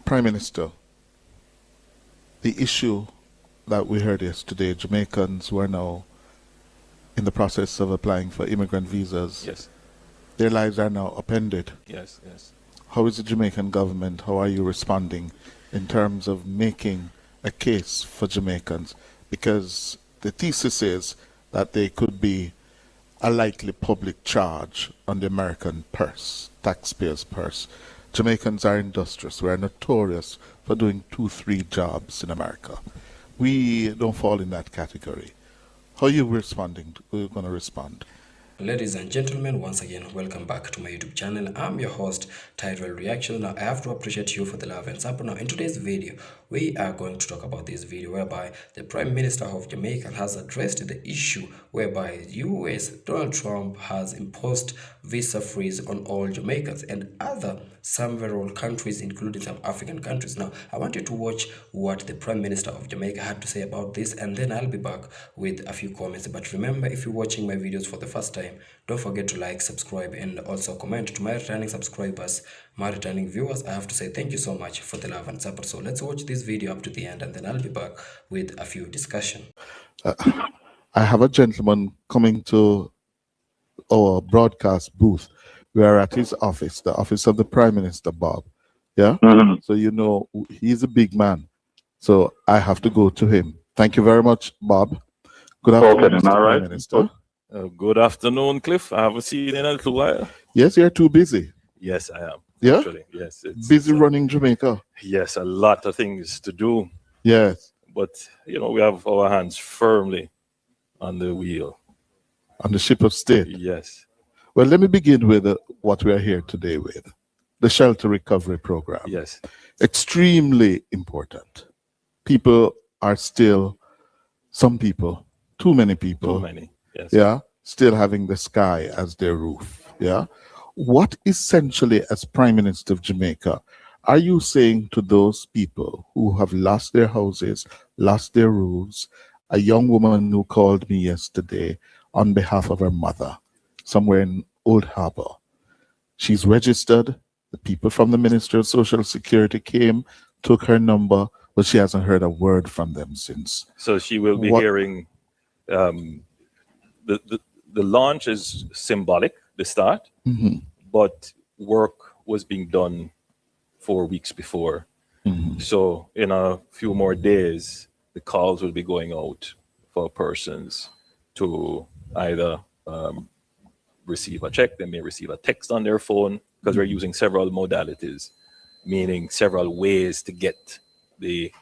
Prime Minister, the issue that we heard yesterday, Jamaicans who are now in the process of applying for immigrant visas, Yes, their lives are now upended. yes, yes. How is the Jamaican government, how are you responding in terms of making a case for Jamaicans? Because the thesis is that they could be a likely public charge on the American purse, taxpayers' purse. Jamaicans are industrious. We are notorious for doing 2-3 jobs in America. We don't fall in that category. How are you responding? How are you going to respond? Ladies and gentlemen, once again, welcome back to my YouTube channel. I'm your host, Tyrell Reaction. Now, I have to appreciate you for the love and support. Now, in today's video, we are going to talk about this video whereby the Prime Minister of Jamaica has addressed the issue whereby U.S. Donald Trump has imposed visa freeze on all Jamaicans and other several countries, including some African countries. Now, I want you to watch what the Prime Minister of Jamaica had to say about this, and then I'll be back with a few comments. But remember, if you're watching my videos for the first time, don't forget to like, subscribe, and also comment. To my returning subscribers, my returning viewers, I have to say thank you so much for the love and support. So let's watch this video up to the end, and then I'll be back with a few discussion. I have a gentleman coming to our broadcast booth. We are at his office, the office of the Prime Minister, Bob. Yeah? So you know, he's a big man. So I have to go to him. Thank you very much, Bob. Good afternoon, Mr. Prime Minister. Good afternoon, Cliff. I haven't seen you in a little while. Yes, you're too busy. Yes, I am. Yeah? Actually, yes. Busy running Jamaica. Yes, a lot of things to do. Yes. But, you know, we have our hands firmly on the wheel. On the ship of state. Yes. Well, let me begin with what we are here today with. The shelter recovery program. Yes. Extremely important. People are still, some people, too many people. Too many. Yes. Yeah, still having the sky as their roof. Yeah. What essentially, as Prime Minister of Jamaica, are you saying to those people who have lost their houses, lost their roofs? A young woman who called me yesterday on behalf of her mother, somewhere in Old Harbor. She's registered. The people from the Ministry of Social Security came, took her number, but she hasn't heard a word from them since. So she will be hearing. The launch is symbolic, the start, but work was being done 4 weeks before. So in a few more days, the calls will be going out for persons to either receive a check, they may receive a text on their phone, because we're using several modalities, meaning several ways to get the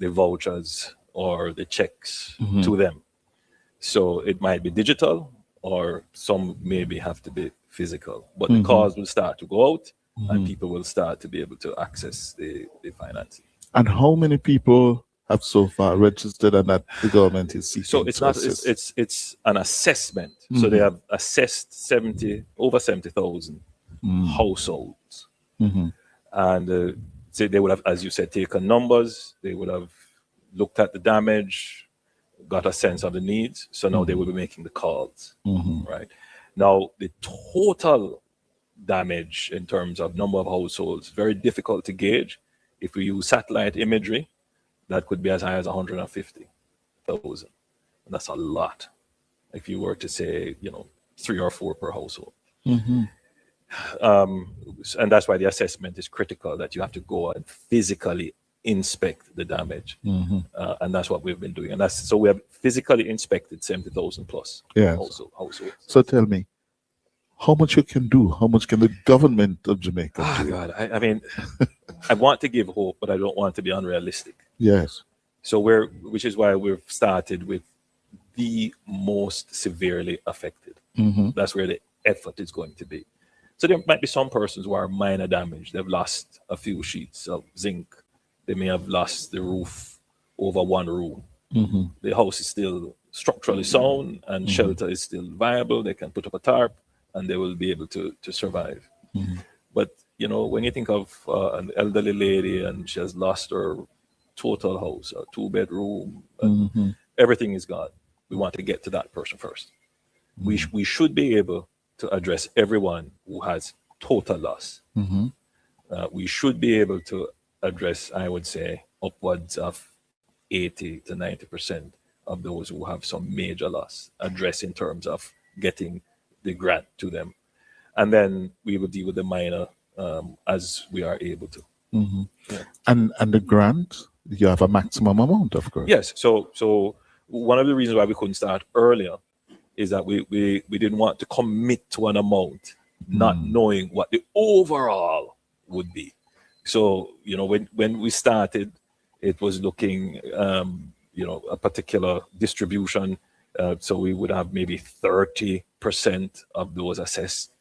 vouchers or the checks to them. So it might be digital, or some maybe have to be physical. But the calls will start to go out, and people will start to be able to access the financing. And how many people have so far registered and that the government is seeking? So it's not. It's an assessment. So they have assessed over 70,000 households, and so they would have, as you said, taken numbers. They would have looked at the damage, got a sense of the needs. So now they will be making the calls. Right now, the total damage in terms of number of households very difficult to gauge. If we use satellite imagery, that could be as high as 150,000, and that's a lot. If you were to say, 3 or 4 per household, and that's why the assessment is critical. That you have to go and physically inspect the damage, and that's what we've been doing. And so we have physically inspected 70,000 plus households. So tell me, how much you can do? How much can the government of Jamaica do? God, I mean, I want to give hope, but I don't want to be unrealistic. Yes. So which is why we've started with the most severely affected. That's where the effort is going to be. So there might be some persons who are minor damage. They've lost a few sheets of zinc. They may have lost the roof over one room. The house is still structurally sound and shelter is still viable. They can put up a tarp and they will be able to survive. But, when you think of an elderly lady and she has lost her total house, a 2-bedroom, and everything is gone, we want to get to that person first. We should be able to address everyone who has total loss. We should be able to address, I would say, upwards of 80 to 90% of those who have some major loss, address in terms of getting the grant to them. And then we will deal with the minor as we are able to. Yeah. And the grant, you have a maximum amount, of course. Yes. So one of the reasons why we couldn't start earlier is that we didn't want to commit to an amount, not knowing what the overall would be. So, when we started, it was looking, a particular distribution. So we would have maybe 30% of those assessed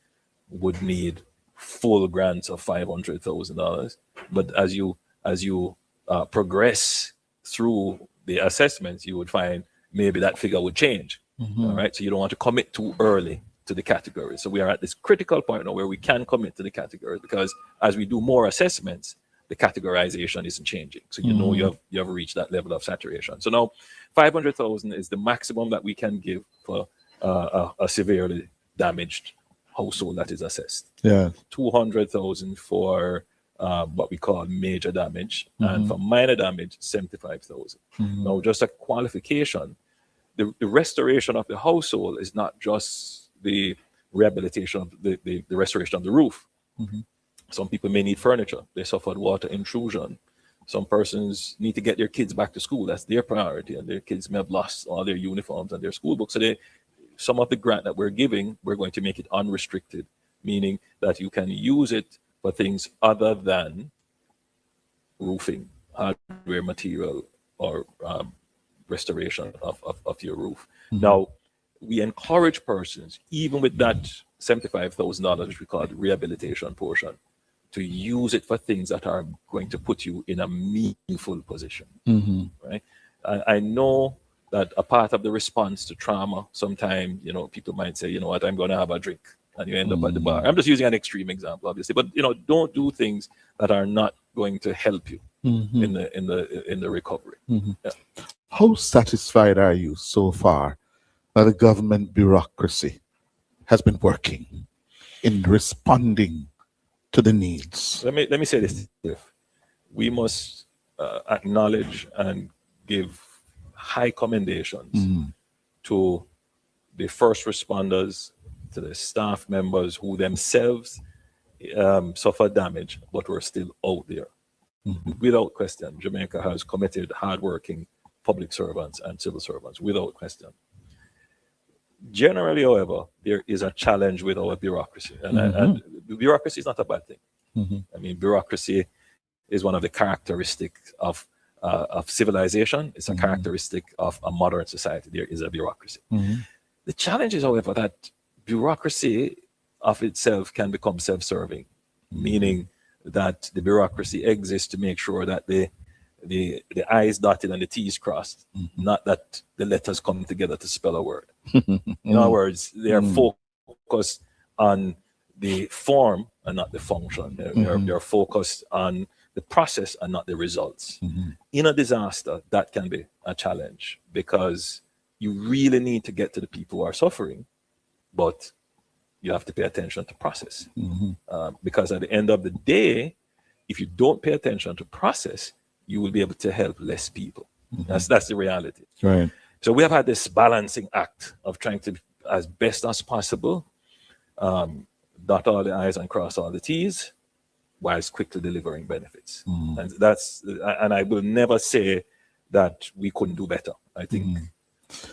would need full grants of $500,000. But as you progress through the assessments, you would find maybe that figure would change. All right. So you don't want to commit too early to the category. So we are at this critical point now where we can commit to the category, because as we do more assessments, the categorization isn't changing. So you have reached that level of saturation. So now 500,000 is the maximum that we can give for a severely damaged household that is assessed. Yeah. 200,000 for what we call major damage, and for minor damage, 75,000. Now, just a qualification: the restoration of the household is not just the rehabilitation of the restoration of the roof. Some people may need furniture. They suffered water intrusion. Some persons need to get their kids back to school. That's their priority, and their kids may have lost all their uniforms and their school books. So some of the grant that we're giving, we're going to make it unrestricted, meaning that you can use it for things other than roofing, hardware material, or restoration of your roof. Now, we encourage persons, even with that $75,000, which we call the rehabilitation portion, to use it for things that are going to put you in a meaningful position. Right? I know that a part of the response to trauma, sometimes, people might say, I'm going to have a drink, and you end up at the bar. I'm just using an extreme example, obviously, but don't do things that are not going to help you in the recovery. Yeah. How satisfied are you so far that the government bureaucracy has been working in responding to the needs? Let me say this: we must acknowledge and give high commendations to the first responders, to the staff members who themselves suffered damage but were still out there. Without question, Jamaica has committed hardworking public servants and civil servants, without question. Generally, however, there is a challenge with our bureaucracy, and bureaucracy is not a bad thing. I mean, bureaucracy is one of the characteristics of civilization. It's a characteristic of a modern society. There is a bureaucracy. The challenge is, however, that bureaucracy of itself can become self-serving, meaning that the bureaucracy exists to make sure that the I's dotted and the T's crossed, not that the letters come together to spell a word. In other words, they are focused on the form and not the function. They're focused on the process and not the results. In a disaster, that can be a challenge, because you really need to get to the people who are suffering, but you have to pay attention to process. Because at the end of the day, if you don't pay attention to process, you will be able to help less people. That's the reality. Right. So we have had this balancing act of trying to, as best as possible, dot all the I's and cross all the T's, whilst quickly delivering benefits. And I will never say that we couldn't do better. I think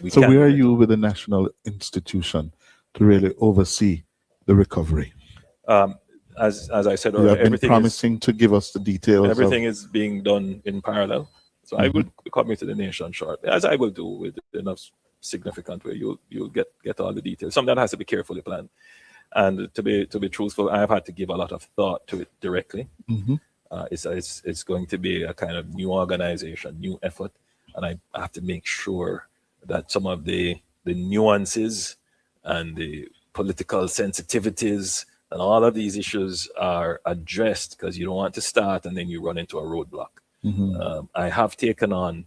we So can where do are better. you with the national institution to really oversee the recovery? As I said You earlier, have been everything promising to give us the details. everything is being done in parallel. So I will commit to the nation shortly, as I will do with enough significant way. You'll get all the details. Some of that has to be carefully planned. And to be truthful, I have had to give a lot of thought to it directly. It's going to be a kind of new organization, new effort, and I have to make sure that some of the nuances and the political sensitivities and all of these issues are addressed, because you don't want to start and then you run into a roadblock. I have taken on,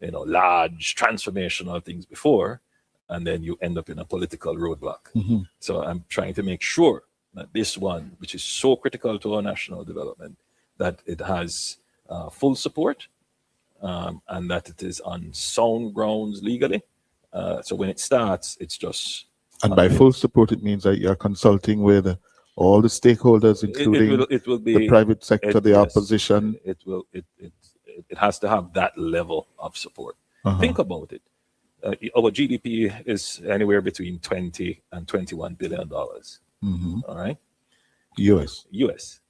large transformational things before, and then you end up in a political roadblock. So I'm trying to make sure that this one, which is so critical to our national development, that it has full support, and that it is on sound grounds legally. So when it starts, it's just And by full support, it means that you're consulting with all the stakeholders, including it will the be private sector, the yes, opposition. it has to have that level of support. Think about it. Our GDP is anywhere between 20 and 21 billion dollars. All right, US. US.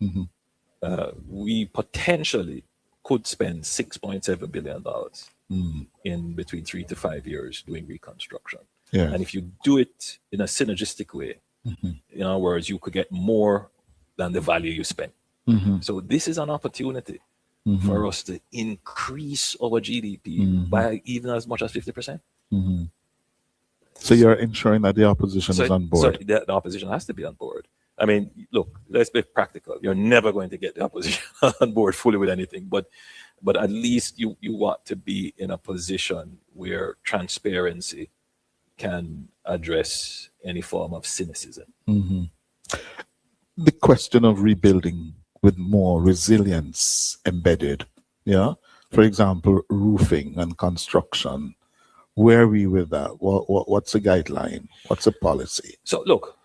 We potentially could spend 6.7 billion dollars in between 3 to 5 years doing reconstruction. Yes. And if you do it in a synergistic way, in other words, you could get more than the value you spend. So this is an opportunity for us to increase our GDP by even as much as 50%. So you're ensuring that the opposition is on board. So the opposition has to be on board. I mean, look, let's be practical. You're never going to get the opposition on board fully with anything, but at least you want to be in a position where transparency can address any form of cynicism. The question of rebuilding with more resilience embedded, yeah? For example, roofing and construction. Where are we with that? What's the guideline? What's the policy? So look,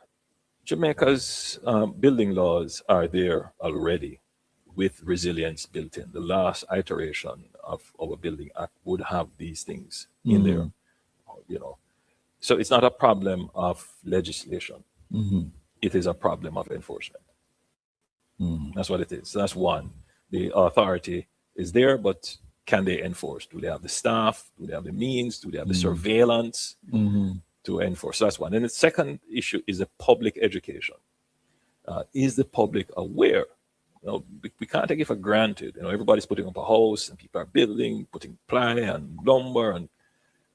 Jamaica's building laws are there already with resilience built in. The last iteration of our Building Act would have these things in there, you know. So it's not a problem of legislation. It is a problem of enforcement. That's what it is. So that's one. The authority is there, but can they enforce? Do they have the staff? Do they have the means? Do they have the surveillance to enforce? So that's one. And the second issue is the public education. Is the public aware? You know, we can't take it for granted. You know, everybody's putting up a house and people are building, putting ply and lumber,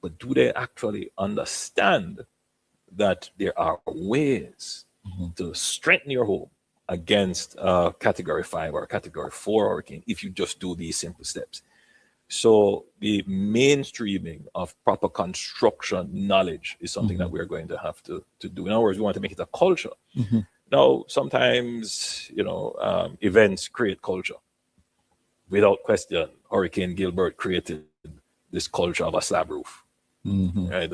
but do they actually understand that there are ways to strengthen your home against a Category 5 or a Category 4 hurricane if you just do these simple steps? So the mainstreaming of proper construction knowledge is something that we're going to have to do. In other words, we want to make it a culture. Now, sometimes, you know, events create culture. Without question, Hurricane Gilbert created this culture of a slab roof. Right?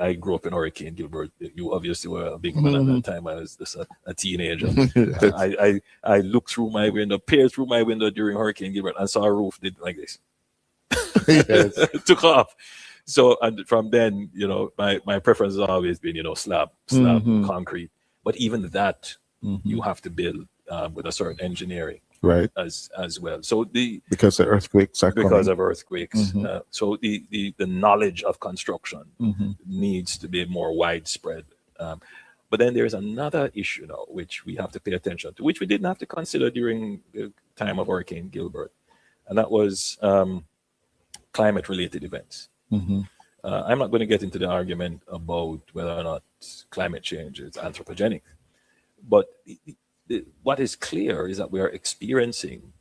I grew up in Hurricane Gilbert. You obviously were a big man at that time. I was just a teenager. I looked through my window, peered through my window during Hurricane Gilbert, and saw a roof did like this. Took off. So, and from then, you know, my preference has always been, you know, slab, concrete. But even that, you have to build with a certain engineering. Right. As well. So because the earthquakes are because coming. of earthquakes. So the knowledge of construction needs to be more widespread. But then there's another issue now which we have to pay attention to, which we didn't have to consider during the time of Hurricane Gilbert, and that was climate-related events. I'm not going to get into the argument about whether or not climate change is anthropogenic, but what is clear is that we are experiencing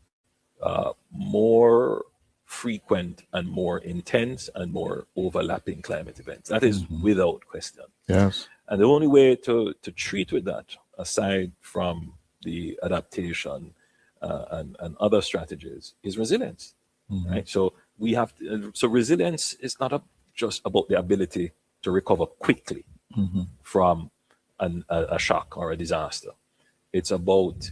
more frequent and more intense and more overlapping climate events. That is without question. Yes. And the only way to treat with that, aside from the adaptation and other strategies, is resilience. Right. So we have so resilience is not just about the ability to recover quickly from a shock or a disaster. It's about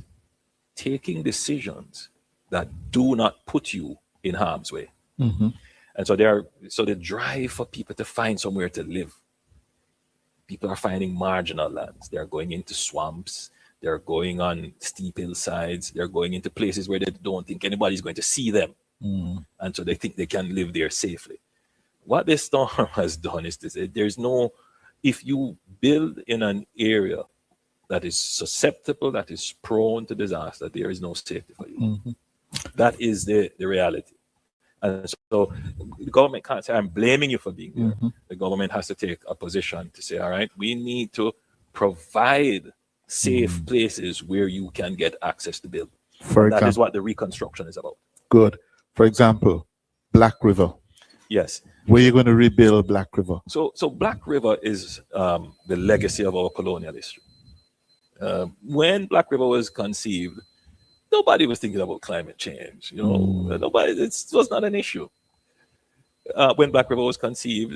taking decisions that do not put you in harm's way. And so the drive for people to find somewhere to live. People are finding marginal lands. They're going into swamps. They're going on steep hillsides. They're going into places where they don't think anybody's going to see them. And so they think they can live there safely. What this storm has done is to say if you build in an area that is susceptible, that is prone to disaster, there is no safety for you. That is the reality. And so the government can't say, I'm blaming you for being there. The government has to take a position to say, all right, we need to provide safe places where you can get access to build. That is what the reconstruction is about. Good. For example, Black River. Yes. Where are you going to rebuild Black River? So Black River is the legacy of our colonial history. When Black River was conceived, nobody was thinking about climate change. You know, it was not an issue. When Black River was conceived,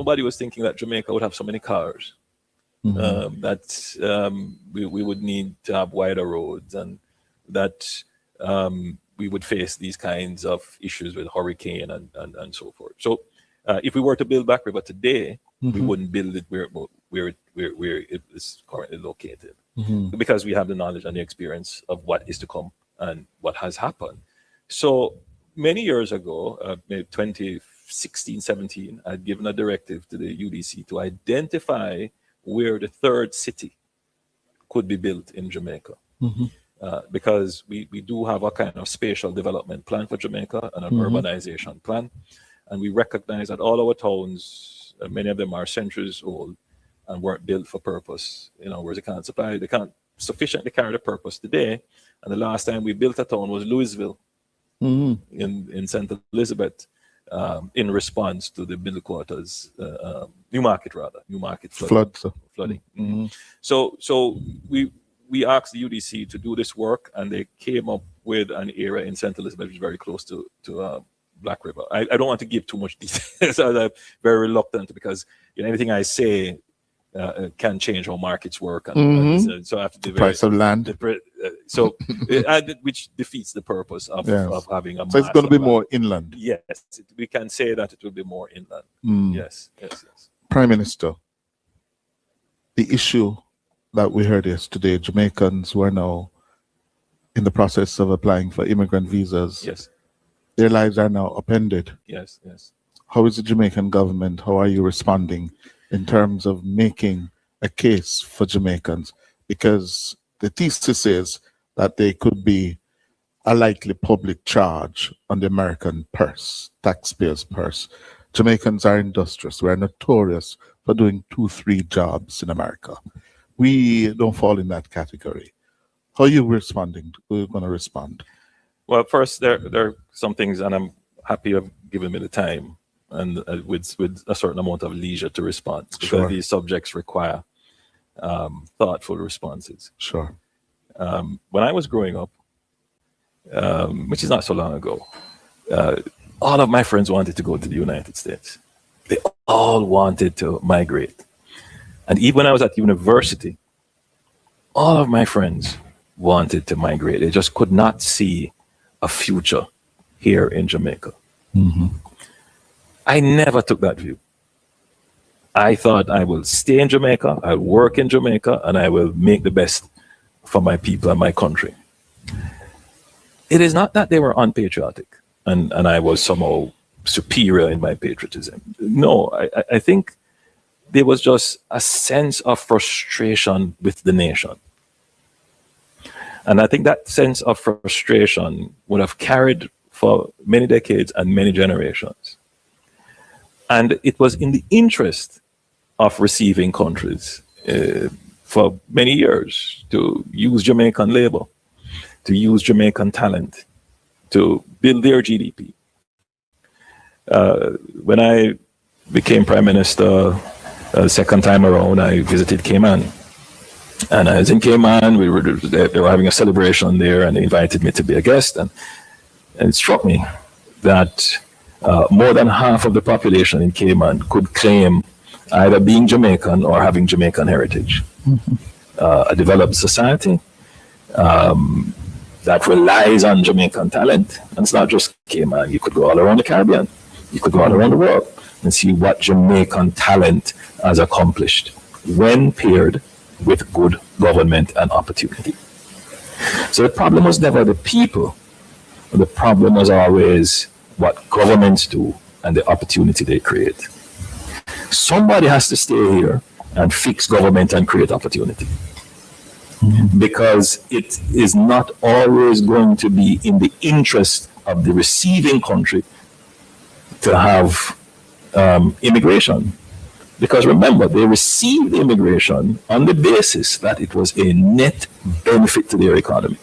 nobody was thinking that Jamaica would have so many cars. That we would need to have wider roads, and that we would face these kinds of issues with hurricane and so forth. So if we were to build Black River today, we wouldn't build it where it is currently located, because we have the knowledge and the experience of what is to come and what has happened. So many years ago, maybe 2016, 17, I'd given a directive to the UDC to identify where the third city could be built in Jamaica. Because we do have a kind of spatial development plan for Jamaica and an urbanization plan. And we recognize that all our towns, many of them are centuries old and weren't built for purpose. You know, whereas they can't sufficiently carry the purpose today. And the last time we built a town was Louisville in St. Elizabeth, in response to the middle quarters, Newmarket flooding. So we asked the UDC to do this work, and they came up with an area in St. Elizabeth, which is very close to Black River. I don't want to give too much details. I'm very reluctant, because anything I say can change how markets work, and so I have to be price of land. Which defeats the purpose of having a. So it's going to be more inland. Yes, we can say that it will be more inland. Yes. Prime Minister, the issue that we heard yesterday, Jamaicans who are now in the process of applying for immigrant visas. Yes. Their lives are now upended. Yes. How is the Jamaican government? How are you responding in terms of making a case for Jamaicans? Because the thesis is that they could be a likely public charge on the American purse, taxpayers' purse. Jamaicans are industrious. We are notorious for doing 2-3 jobs in America. We don't fall in that category. How are you responding? How are you going to respond? Well, first, there are some things, and I'm happy you've given me the time and with a certain amount of leisure to respond, because these subjects require thoughtful responses. Sure. When I was growing up, which is not so long ago, all of my friends wanted to go to the United States. They all wanted to migrate. And even when I was at university, all of my friends wanted to migrate. They just could not see a future here in Jamaica. I never took that view. I thought I will stay in Jamaica, I'll work in Jamaica, and I will make the best for my people and my country. It is not that they were unpatriotic and I was somehow superior in my patriotism. No, I think there was just a sense of frustration with the nation. And I think that sense of frustration would have carried for many decades and many generations. And it was in the interest of receiving countries for many years to use Jamaican labor, to use Jamaican talent, to build their GDP. When I became Prime Minister second time around, I visited Cayman. And I was in Cayman, they were having a celebration there, and they invited me to be a guest. And it struck me that more than half of the population in Cayman could claim either being Jamaican or having Jamaican heritage. A developed society that relies on Jamaican talent. And it's not just Cayman. You could go all around the Caribbean. You could go all around the world and see what Jamaican talent has accomplished when paired with good government and opportunity. So the problem was never the people. The problem was always what governments do and the opportunity they create. Somebody has to stay here and fix government and create opportunity. Because it is not always going to be in the interest of the receiving country to have immigration. Because remember, they received immigration on the basis that it was a net benefit to their economy.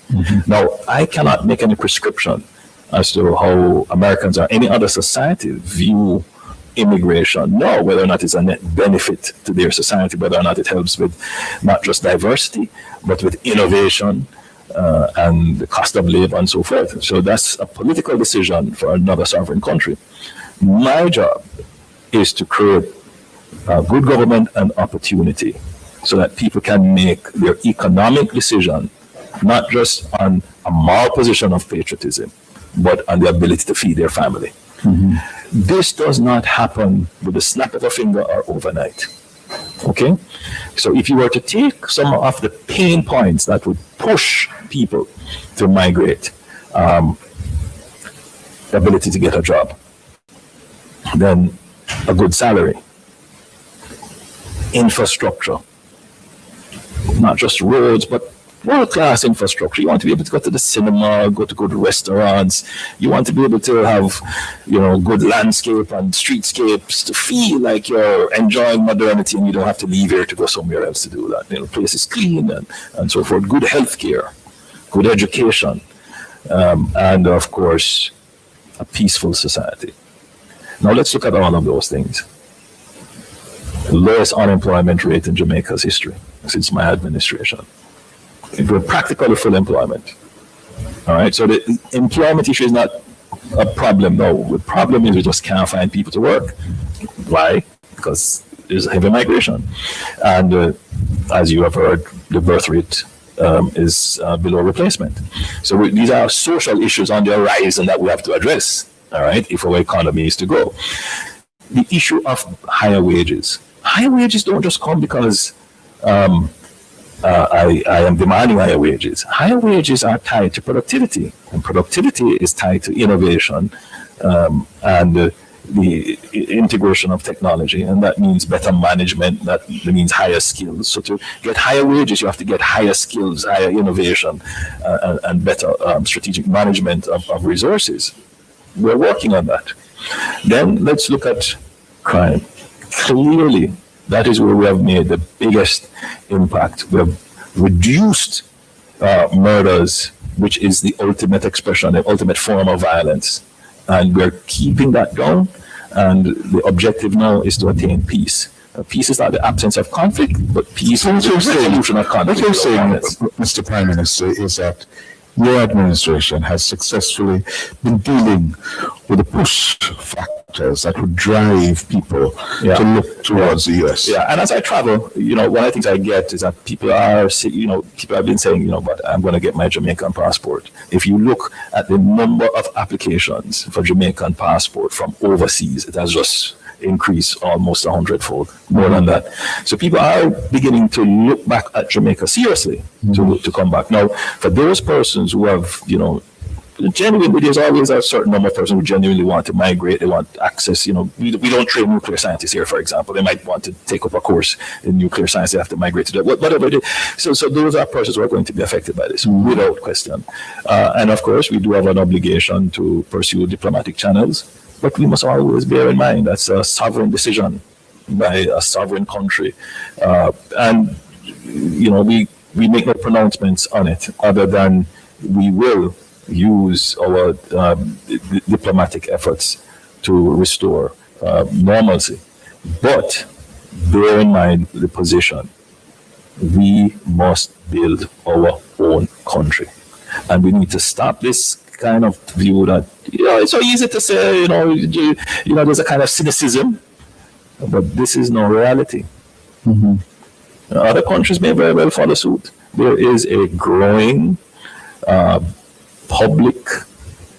Now, I cannot make any prescription as to how Americans or any other society view immigration, nor whether or not it's a net benefit to their society, whether or not it helps with not just diversity, but with innovation and the cost of labor and so forth. So that's a political decision for another sovereign country. My job is to create good government and opportunity so that people can make their economic decision not just on a moral position of patriotism, but on the ability to feed their family. This does not happen with the snap of a finger or overnight. Okay? So if you were to take some of the pain points that would push people to migrate, the ability to get a job, then a good salary, infrastructure, not just roads, but world-class infrastructure. You want to be able to go to the cinema, go to good restaurants. You want to be able to have, good landscape and streetscapes to feel like you're enjoying modernity and you don't have to leave here to go somewhere else to do that. Place is clean and so forth. Good healthcare, good education, and of course, a peaceful society. Now let's look at all of those things. The lowest unemployment rate in Jamaica's history since my administration. We're practically full employment. All right, so the employment issue is not a problem. No, the problem is we just can't find people to work. Why? Because there's heavy migration. And as you have heard, the birth rate is below replacement. So these are social issues on the horizon that we have to address, all right, if our economy is to grow. The issue of higher wages. Higher wages don't just come because I am demanding higher wages. Higher wages are tied to productivity, and productivity is tied to innovation and the integration of technology, and that means better management, that means higher skills. So to get higher wages, you have to get higher skills, higher innovation, and better strategic management of resources. We're working on that. Then let's look at crime. Clearly, that is where we have made the biggest impact. We have reduced murders, which is the ultimate expression, the ultimate form of violence. And we're keeping that down. And the objective now is to attain peace. Peace is not the absence of conflict, but peace is the resolution of conflict. What you're saying, Mr. Prime Minister, is that your administration has successfully been dealing with the push factors that would drive people to look towards the U.S. Yeah, and as I travel, one of the things I get is that people have been saying, but I'm going to get my Jamaican passport. If you look at the number of applications for Jamaican passport from overseas, it has just increased almost 100-fold, more than that. So people are beginning to look back at Jamaica seriously to come back. Now, for those persons who have, genuinely, there's always a certain number of persons who genuinely want to migrate. They want access. We don't train nuclear scientists here, for example. They might want to take up a course in nuclear science. They have to migrate to that, whatever it is. So those are persons who are going to be affected by this, without question. And of course, we do have an obligation to pursue diplomatic channels. But we must always bear in mind that's a sovereign decision by a sovereign country. And we make no pronouncements on it other than we will use our diplomatic efforts to restore normalcy. But bear in mind the position. We must build our own country. And we need to stop this kind of view that, it's so easy to say, there's a kind of cynicism, but this is no reality. Other countries may very well follow suit. There is a growing public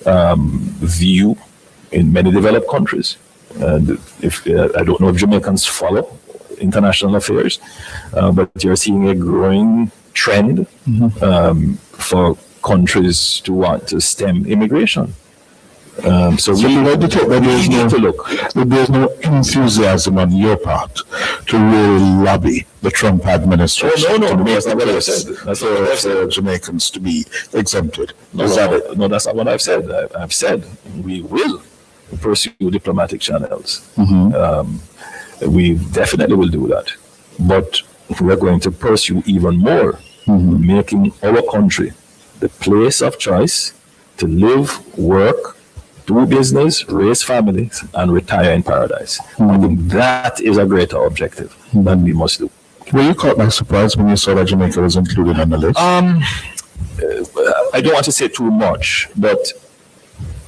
view in many developed countries. And if I don't know if Jamaicans follow international affairs, but you're seeing a growing trend for countries to want to stem immigration. So we need to look. There's no enthusiasm on your part to really lobby the Trump administration. No, that's not what I said. That's what I've said. Jamaicans to be exempted. No, that's not what I've said. I've said we will pursue diplomatic channels. We definitely will do that. But we're going to pursue even more, making our country the place of choice to live, work, do business, raise families, and retire in paradise. I think that is a greater objective that we must do. Were you caught by surprise when you saw that Jamaica was included on the list? I don't want to say too much, but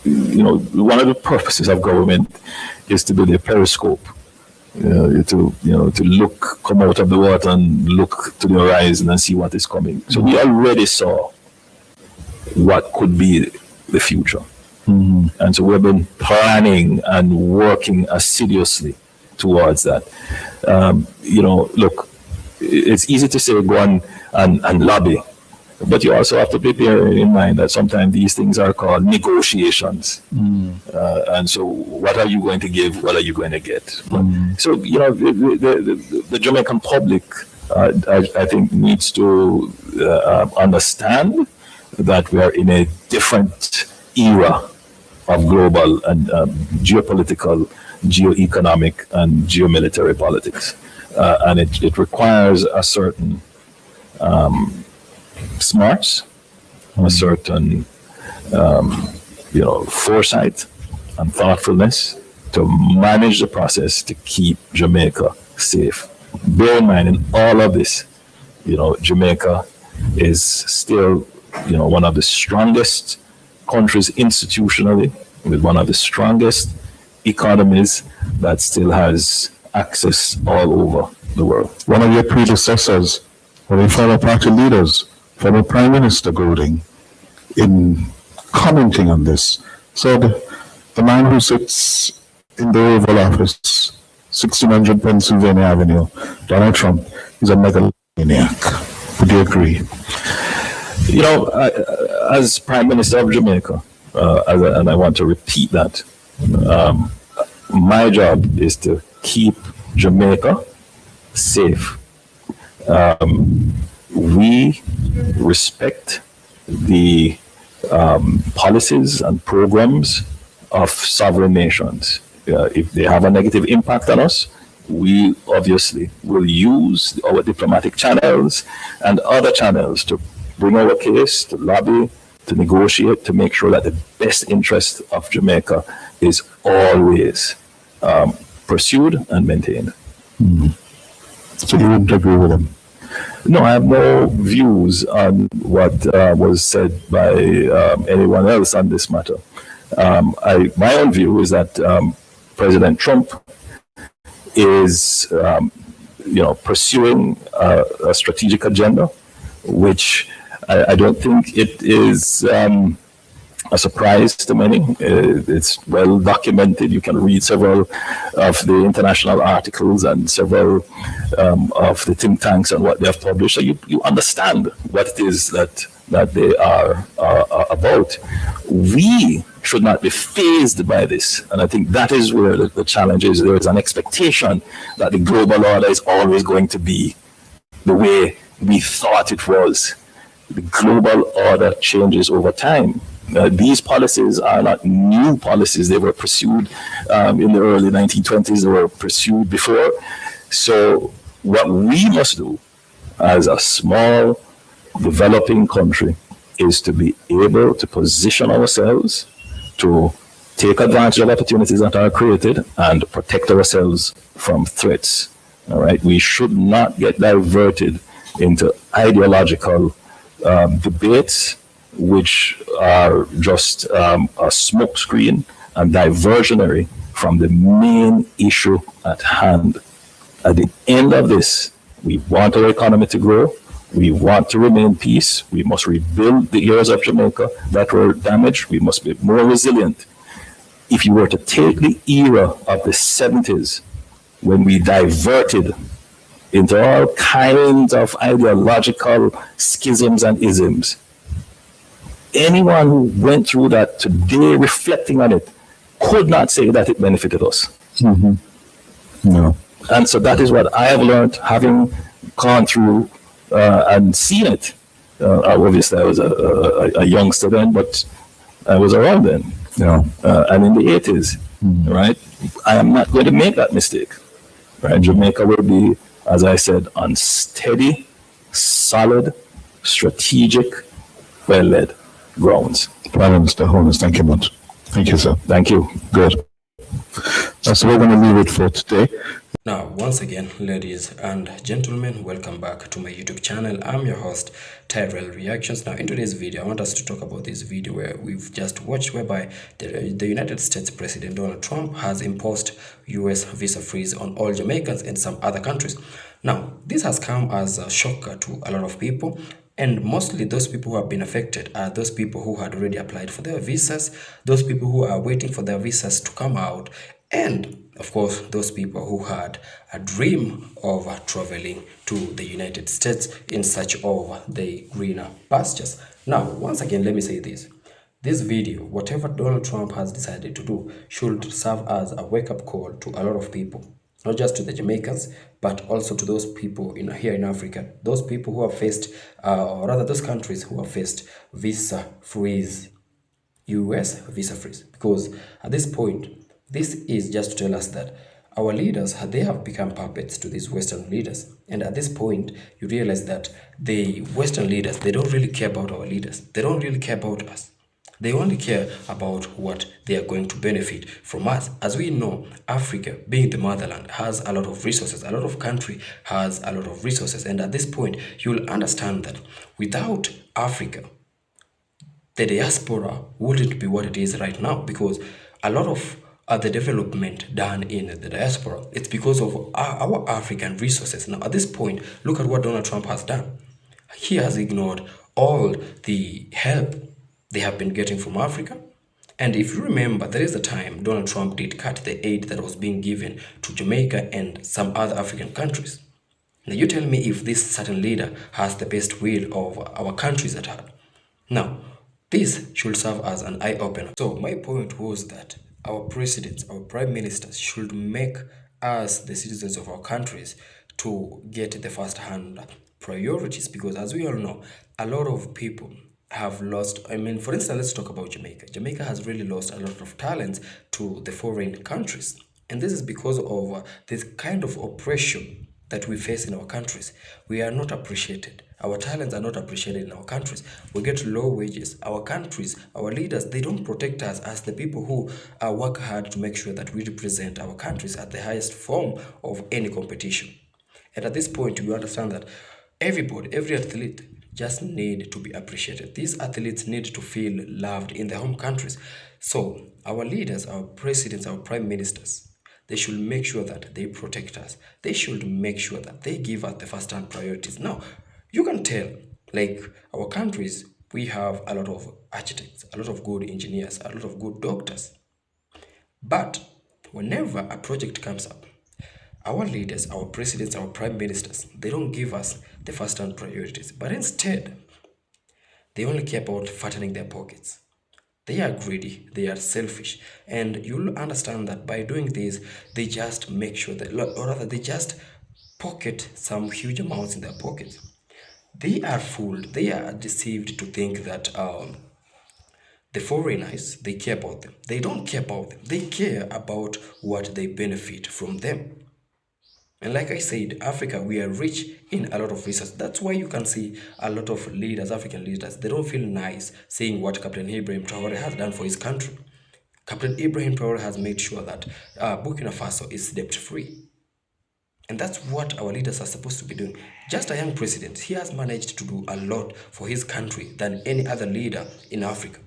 one of the purposes of government is to do the periscope, to look, come out of the water and look to the horizon and see what is coming. So we already saw what could be the future. And so we've been planning and working assiduously towards that. Look, it's easy to say go on and lobby, but you also have to bear in mind that sometimes these things are called negotiations. And so what are you going to give? What are you going to get? So, the Jamaican public, I think, needs to understand that we are in a different era of global and geopolitical, geoeconomic, and geomilitary politics. And it requires a certain smarts, a certain foresight and thoughtfulness to manage the process to keep Jamaica safe. Bear in mind, in all of this, Jamaica is still one of the strongest countries institutionally, with one of the strongest economies that still has access all over the world. One of your predecessors, one of your former party leaders, former Prime Minister Golding, in commenting on this, said the man who sits in the Oval Office, 1600 Pennsylvania Avenue, Donald Trump, is a megalomaniac. Would you agree? As Prime Minister of Jamaica, and I want to repeat that, my job is to keep Jamaica safe. We respect the policies and programs of sovereign nations. If they have a negative impact on us, we obviously will use our diplomatic channels and other channels to bring our case, to lobby, to negotiate, to make sure that the best interest of Jamaica is always pursued and maintained. So you wouldn't agree with him? No, I have no views on what was said by anyone else on this matter. My own view is that President Trump is, pursuing a strategic agenda, which I don't think it is a surprise to many. It's well documented. You can read several of the international articles and several of the think tanks and what they have published. So you understand what it is that they are about. We should not be fazed by this. And I think that is where the challenge is. There is an expectation that the global order is always going to be the way we thought it was. The global order changes over time. These policies are not new policies. They were pursued in the early 1920s. They were pursued before. So what we must do as a small, developing country is to be able to position ourselves to take advantage of opportunities that are created and protect ourselves from threats. All right. We should not get diverted into ideological debates, which are just a smokescreen and diversionary from the main issue at hand. At the end of this, we want our economy to grow. We want to remain peace. We must rebuild the areas of Jamaica that were damaged. We must be more resilient. If you were to take the era of the 70s, when we diverted into all kinds of ideological schisms and isms, anyone who went through that today, reflecting on it, could not say that it benefited us. No. And so that is what I have learned, having gone through and seen it. Obviously, I was a youngster then, but I was around then. Yeah. And in the 80s, right? I am not going to make that mistake. Right? Jamaica will be, as I said, on steady, solid, strategic, well-led grounds. Prime Minister Holness, thank you much. Thank you, sir. Thank you. Good. So we're going to leave it for today. Now, once again, ladies and gentlemen, welcome back to my YouTube channel. I'm your host, Tyrell Reactions. Now, in today's video, I want us to talk about this video where we've just watched, whereby the United States President Donald Trump has imposed U.S. visa freeze on all Jamaicans and some other countries. Now, this has come as a shocker to a lot of people, and mostly those people who have been affected are those people who had already applied for their visas, those people who are waiting for their visas to come out, and of course, those people who had a dream of traveling to the United States in search of the greener pastures. Now, once again, let me say this. This video, whatever Donald Trump has decided to do, should serve as a wake-up call to a lot of people. Not just to the Jamaicans, but also to those people here in Africa. Those people who have faced, or rather those countries who have faced visa freeze, US visa freeze. Because at this point, this is just to tell us that our leaders, they have become puppets to these Western leaders. And at this point, you realize that the Western leaders, they don't really care about our leaders. They don't really care about us. They only care about what they are going to benefit from us. As we know, Africa, being the motherland, has a lot of resources. A lot of country has a lot of resources. And at this point, you'll understand that without Africa, the diaspora wouldn't be what it is right now, because a lot of the development done in the diaspora, it's because of our African resources. Now, at this point, look at what Donald Trump has done. He has ignored all the help they have been getting from Africa. And if you remember, there is a time Donald Trump did cut the aid that was being given to Jamaica and some other African countries. Now, you tell me if this certain leader has the best will of our countries at heart. Now, this should serve as an eye-opener. So my point was that our presidents, our prime ministers should make us, the citizens of our countries, to get the first-hand priorities, because as we all know, a lot of people have lost, for instance, let's talk about Jamaica. Jamaica has really lost a lot of talents to the foreign countries. And this is because of this kind of oppression that we face in our countries. We are not appreciated. Our talents are not appreciated in our countries. We get low wages. Our countries, our leaders, they don't protect us as the people who work hard to make sure that we represent our countries at the highest form of any competition. And at this point, you understand that everybody, every athlete just need to be appreciated. These athletes need to feel loved in their home countries. So our leaders, our presidents, our prime ministers, they should make sure that they protect us. They should make sure that they give us the first-hand priorities. Now, you can tell, like our countries, we have a lot of architects, a lot of good engineers, a lot of good doctors. But whenever a project comes up, our leaders, our presidents, our prime ministers, they don't give us the first-hand priorities. But instead, they only care about fattening their pockets. They are greedy, they are selfish, and you'll understand that by doing this, they just make sure that, or rather, they just pocket some huge amounts in their pockets. They are fooled, they are deceived to think that the foreigners, they care about them. They don't care about them. They care about what they benefit from them. And like I said, Africa, we are rich in a lot of resources. That's why you can see a lot of leaders, African leaders, they don't feel nice saying what Captain Ibrahim Traore has done for his country. Captain Ibrahim Traore has made sure that Burkina Faso is debt-free. And that's what our leaders are supposed to be doing. Just a young president, he has managed to do a lot for his country than any other leader in Africa.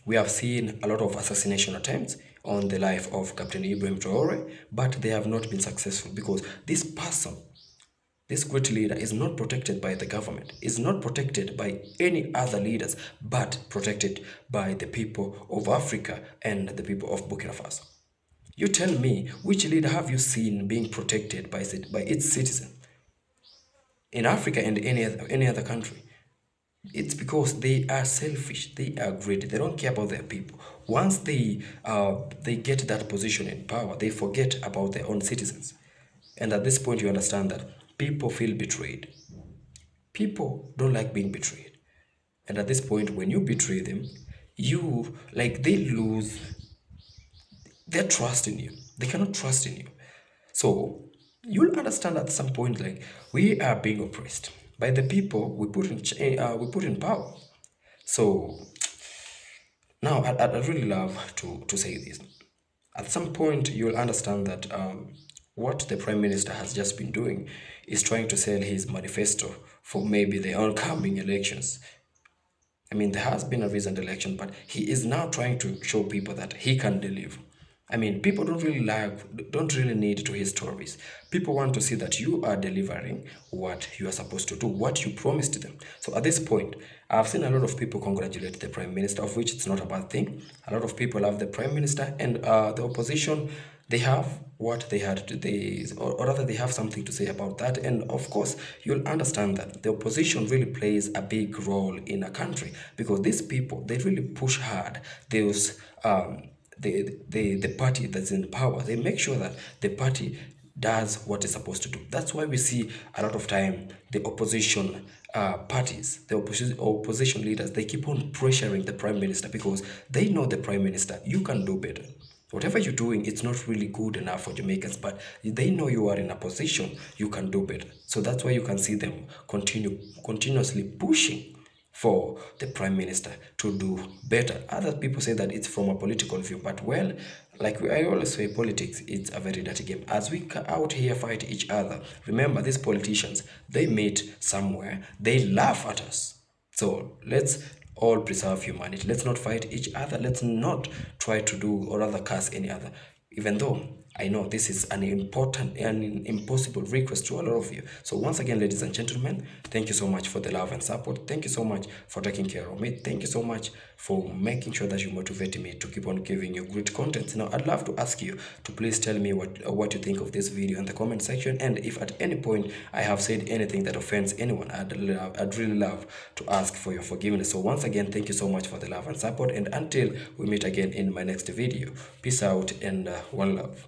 We have seen a lot of assassination attempts on the life of Captain Ibrahim Traore, but they have not been successful because this person, this great leader, is not protected by the government, is not protected by any other leaders, but protected by the people of Africa and the people of Burkina Faso. You tell me, which leader have you seen being protected by its citizen in Africa and any other country? It's because they are selfish, they are greedy, they don't care about their people. Once they get that position in power, they forget about their own citizens. And at this point, you understand that people feel betrayed. People don't like being betrayed. And at this point, when you betray them, they lose their trust in you. They cannot trust in you. So you'll understand at some point, like, we are being oppressed by the people we put in power. So now I'd really love to say this. At some point, you'll understand that what the Prime Minister has just been doing is trying to sell his manifesto for maybe the oncoming elections. I mean, there has been a recent election, but he is now trying to show people that he can deliver. I mean, people don't really need to hear stories. People want to see that you are delivering what you are supposed to do, what you promised them. So at this point, I've seen a lot of people congratulate the Prime Minister, of which it's not a bad thing. A lot of people love the Prime Minister, and the opposition, they have what they had to they or rather they have something to say about that. And of course, you'll understand that the opposition really plays a big role in a country, because these people, they really push hard those the party that's in power. They make sure that the party does what it's supposed to do. That's why we see a lot of time the opposition parties, the opposition leaders, they keep on pressuring the Prime Minister, because they know the Prime Minister, you can do better. Whatever you're doing, it's not really good enough for Jamaicans, but they know you are in a position you can do better. So that's why you can see them continuously pushing for the Prime Minister to do better. Other people say that it's from a political view, but well, like I always say, politics, it's a very dirty game. As we out here fight each other, remember, these politicians, they meet somewhere, they laugh at us. So let's all preserve humanity. Let's not fight each other. Let's not try to do or rather curse any other. Even though I know this is an important and impossible request to a lot of you. So once again, ladies and gentlemen, thank you so much for the love and support. Thank you so much for taking care of me. Thank you so much for making sure that you motivate me to keep on giving you great content. Now, I'd love to ask you to please tell me what you think of this video in the comment section. And if at any point I have said anything that offends anyone, I'd really love to ask for your forgiveness. So once again, thank you so much for the love and support. And until we meet again in my next video, peace out and one love.